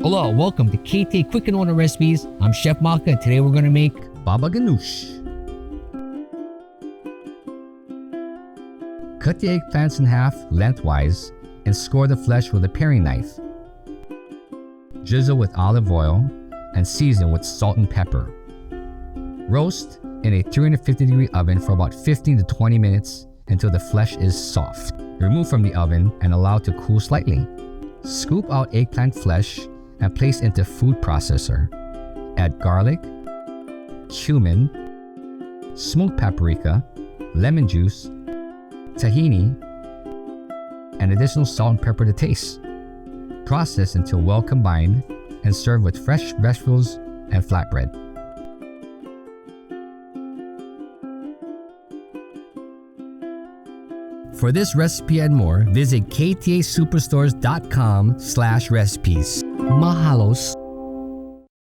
Hello, welcome to KTA Quick and Order Recipes. I'm Chef Maka, and today we're going to make Baba Ghanoush. Cut the eggplants in half lengthwise and score the flesh with a paring knife. Drizzle with olive oil and season with salt and pepper. Roast in a 350-degree oven for about 15 to 20 minutes until the flesh is soft. Remove from the oven and allow to cool slightly. Scoop out eggplant flesh and place into food processor. Add garlic, cumin, smoked paprika, lemon juice, tahini, and additional salt and pepper to taste. Process until well combined and serve with fresh vegetables and flatbread. For this recipe and more, visit ktasuperstores.com/recipes. Mahalos!